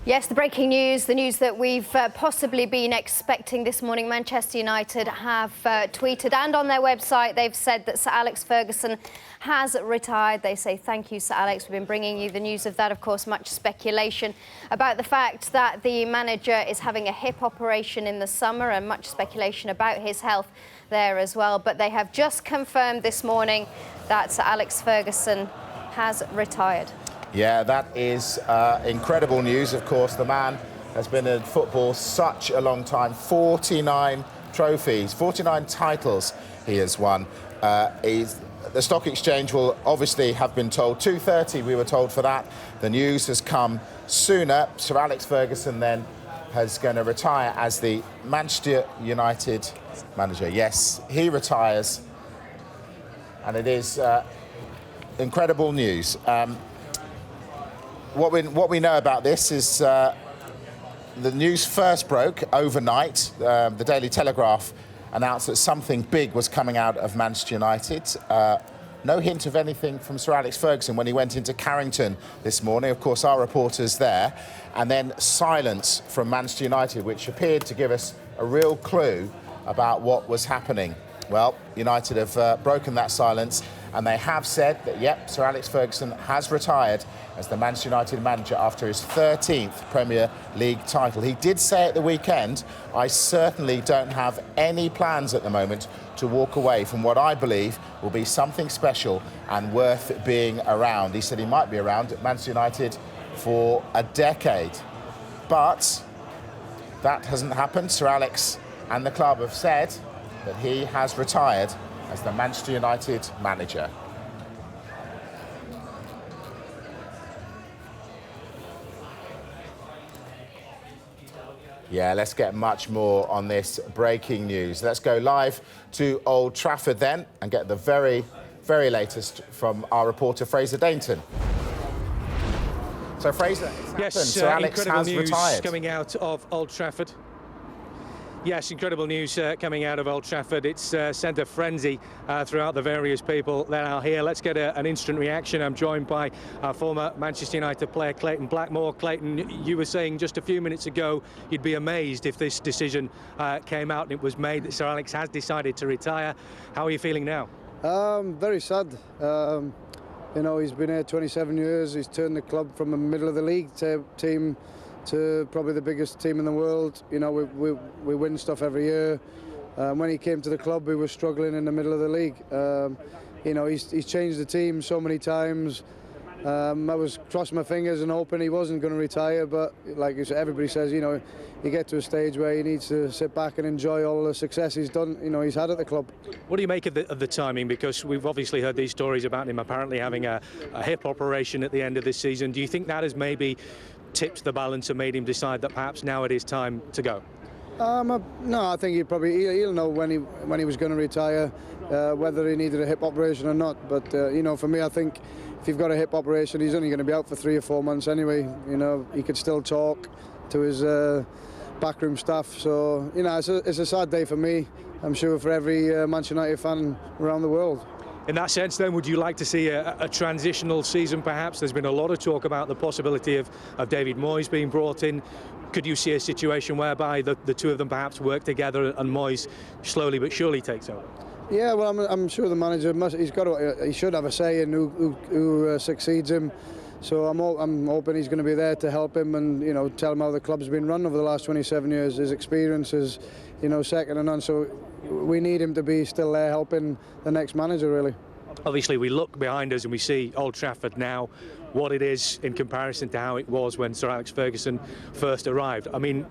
Yes, the breaking news, the news that we've possibly been expecting this morning. Manchester United have tweeted, and on their website they've said that Sir Alex Ferguson has retired. They say, thank you, Sir Alex. We've been bringing you the news of that. Of course, much speculation about the fact that the manager is having a hip operation in the summer, and much speculation about his health there as well. But they have just confirmed this morning that Sir Alex Ferguson has retired. Yeah, that is incredible news. Of course, the man has been in football such a long time. 49 trophies, 49 titles he has won. The Stock Exchange will obviously have been told. 2:30 we were told for that. The news has come sooner. Sir Alex Ferguson then is going to retire as the Manchester United manager. Yes, he retires. And it is incredible news. What we know about this is the news first broke overnight. The Daily Telegraph announced that something big was coming out of Manchester United. No hint of anything from Sir Alex Ferguson when he went into Carrington this morning. Of course, our reporters there. And then silence from Manchester United, which appeared to give us a real clue about what was happening. Well, United have broken that silence, and they have said that, yep, Sir Alex Ferguson has retired as the Manchester United manager after his 13th Premier League title. He did say at the weekend, I certainly don't have any plans at the moment to walk away from what I believe will be something special and worth being around. He said he might be around at Manchester United for a decade. But that hasn't happened. Sir Alex and the club have said that he has retired as the Manchester United manager. Yeah, let's get much more on this breaking news. Let's go live to Old Trafford then and get the very, very latest from our reporter Fraser Dainton. So Fraser, it's happened. Sir Alex has retired. Coming out of Old Trafford. Yes, incredible news coming out of Old Trafford. It's sent a frenzy throughout the various people that are here. Let's get an instant reaction. I'm joined by former Manchester United player Clayton Blackmore. Clayton, you were saying just a few minutes ago you'd be amazed if this decision came out and it was made that Sir Alex has decided to retire. How are you feeling now? Very sad. You know, he's been here 27 years. He's turned the club from a middle of the league team to probably the biggest team in the world. You know, we win stuff every year. When he came to the club, we were struggling in the middle of the league. You know, he's changed the team so many times. I was crossing my fingers and hoping he wasn't going to retire, but like everybody says, you know, you get to a stage where he needs to sit back and enjoy all the success he's done. You know, he's had at the club. What do you make of the timing? Because we've obviously heard these stories about him apparently having a hip operation at the end of this season. Do you think that has maybe tipped the balance and made him decide that perhaps now it is time to go? No, I think he'll know when he was going to retire, whether he needed a hip operation or not. But you know, for me, I think if you've got a hip operation, he's only going to be out for 3 or 4 months anyway. You know, he could still talk to his backroom staff. So you know, it's a sad day for me. I'm sure for every Manchester United fan around the world. In that sense, then, would you like to see a transitional season, perhaps? There's been a lot of talk about the possibility of David Moyes being brought in. Could you see a situation whereby the two of them perhaps work together and Moyes slowly but surely takes over? Yeah, well, I'm sure the manager he should have a say in who succeeds him. So I'm hoping he's going to be there to help him and, you know, tell him how the club's been run over the last 27 years. His experience is, you know, second to none. So we need him to be still there helping the next manager, really. Obviously, we look behind us and we see Old Trafford now, what it is in comparison to how it was when Sir Alex Ferguson first arrived. I mean,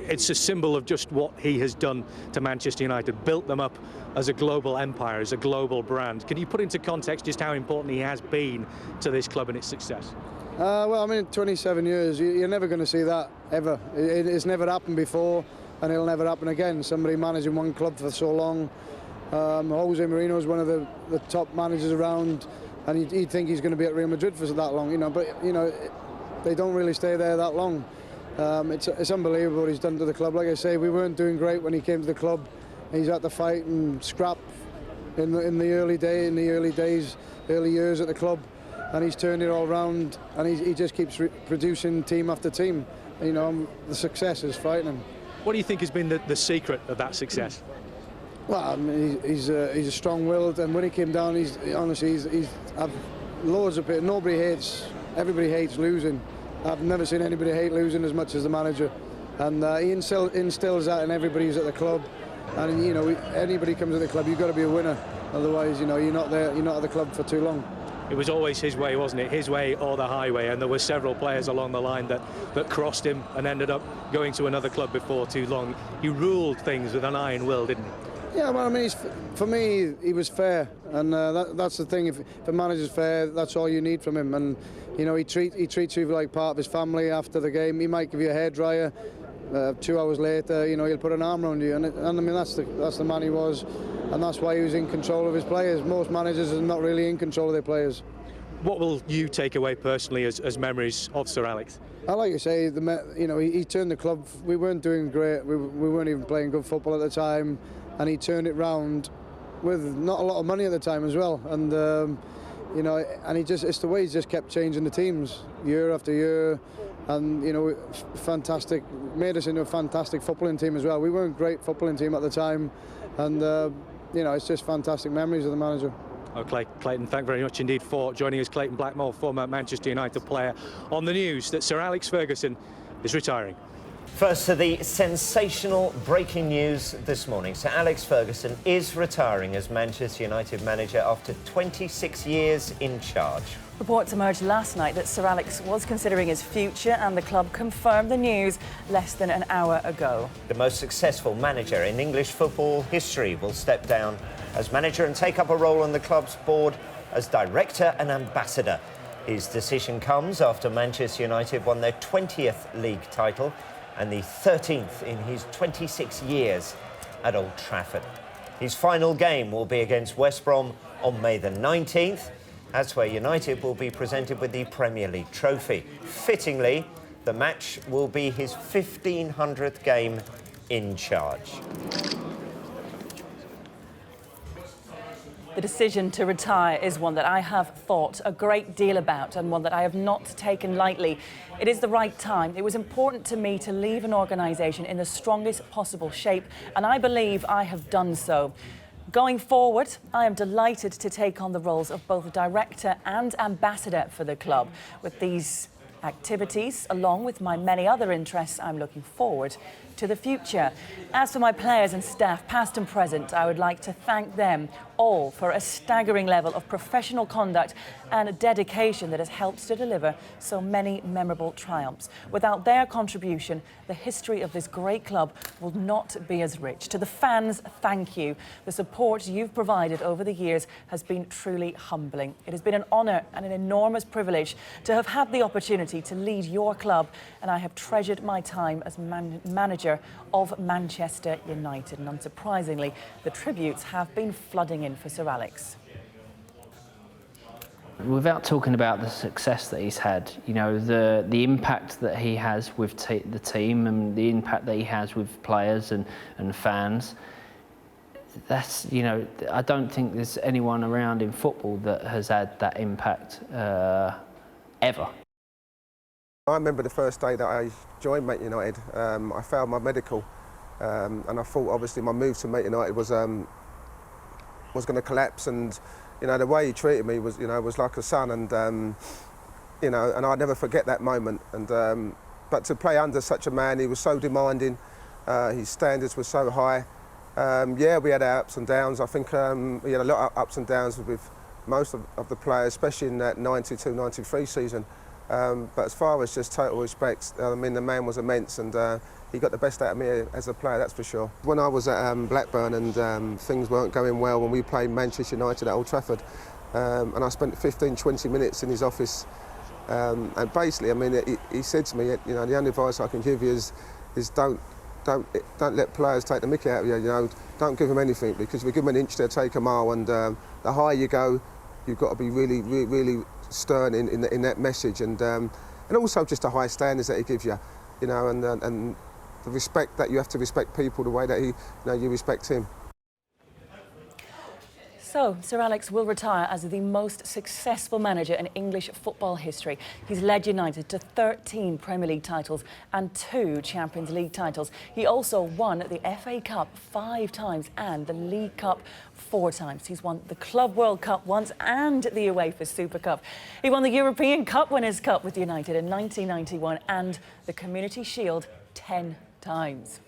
it's a symbol of just what he has done to Manchester United, built them up as a global empire, as a global brand. Can you put into context just how important he has been to this club and its success? Well, I mean, 27 years, you're never going to see that, ever. It's never happened before, and it'll never happen again. Somebody managing one club for so long. Jose Mourinho is one of the top managers around, and you'd think he's going to be at Real Madrid for that long, you know. But you know, they don't really stay there that long. It's unbelievable what he's done to the club. Like I say, we weren't doing great when he came to the club. He's had to fight and scrap in the early years at the club, and he's turned it all around, and he just keeps producing team after team. you know, the success is frightening. What do you think has been the secret of that success? Well, I mean, he's a strong-willed, and when he came down, he's I've loads of people. Everybody hates losing. I've never seen anybody hate losing as much as the manager, and he instills that in everybody who's at the club. And you know, anybody comes to the club, you've got to be a winner. Otherwise, you know, you're not at the club for too long. It was always his way, wasn't it? His way or the highway, and there were several players along the line that crossed him and ended up going to another club before too long. He ruled things with an iron will, didn't he? Yeah, well, I mean, for me, he was fair, and that's the thing. If a manager's fair, that's all you need from him. And you know, he treats you like part of his family. After the game, he might give you a hairdryer. 2 hours later, you know, he'll put an arm around you, and I mean, that's the man he was, and that's why he was in control of his players. Most managers are not really in control of their players. What will you take away personally as memories of Sir Alex? I like you say, you know, he turned the club. We weren't doing great. We weren't even playing good football at the time, and he turned it round with not a lot of money at the time as well. And you know, and it's the way he's just kept changing the teams year after year. And you know, fantastic, made us into a fantastic footballing team as well. We weren't a great footballing team at the time, and you know, it's just fantastic memories of the manager. Okay, Clayton, thank you very much indeed for joining us. Clayton Blackmore, former Manchester United player, on the news that Sir Alex Ferguson is retiring. First to the sensational breaking news this morning. Sir Alex Ferguson is retiring as Manchester United manager after 26 years in charge. Reports emerged last night that Sir Alex was considering his future, and the club confirmed the news less than an hour ago. The most successful manager in English football history will step down as manager and take up a role on the club's board as director and ambassador. His decision comes after Manchester United won their 20th league title and the 13th in his 26 years at Old Trafford. His final game will be against West Brom on May the 19th. That's where United will be presented with the Premier League trophy. Fittingly, the match will be his 1500th game in charge. The decision to retire is one that I have thought a great deal about, and one that I have not taken lightly. It is the right time. It was important to me to leave an organisation in the strongest possible shape, and I believe I have done so. Going forward, I am delighted to take on the roles of both director and ambassador for the club. With these activities, along with my many other interests, I'm looking forward to the future. As for my players and staff, past and present, I would like to thank them all for a staggering level of professional conduct and dedication that has helped to deliver so many memorable triumphs. Without their contribution, the history of this great club will not be as rich. To the fans, thank you. The support you've provided over the years has been truly humbling. It has been an honour and an enormous privilege to have had the opportunity to lead your club, and I have treasured my time as manager of Manchester United. And unsurprisingly, the tributes have been flooding in for Sir Alex. Without talking about the success that he's had, you know, the impact that he has with the team and the impact that he has with players and fans, that's, you know, I don't think there's anyone around in football that has had that impact ever. I remember the first day that I joined Man United. I failed my medical, and I thought obviously my move to Man United was going to collapse. And you know, the way he treated me was, you know, was like a son. And you know, and I'll never forget that moment. And but to play under such a man, he was so demanding. His standards were so high. Yeah, we had our ups and downs. I think we had a lot of ups and downs with most of the players, especially in that 92-93 season. But as far as just total respect, I mean, the man was immense, and he got the best out of me as a player, that's for sure. When I was at Blackburn and things weren't going well when we played Manchester United at Old Trafford, and I spent 15-20 minutes in his office, and basically, I mean, he said to me, you know, the only advice I can give you is don't let players take the mickey out of you. You know, don't give them anything, because if you give them an inch, they'll take a mile, and the higher you go, you've got to be really stern in that message, and also just the high standards that he gives you, you know, and the respect that you have to respect people the way that you respect him. So, Sir Alex will retire as the most successful manager in English football history. He's led United to 13 Premier League titles and 2 Champions League titles. He also won the FA Cup 5 times and the League Cup 4 times. He's won the Club World Cup once and the UEFA Super Cup. He won the European Cup Winners' Cup with United in 1991 and the Community Shield 10 times.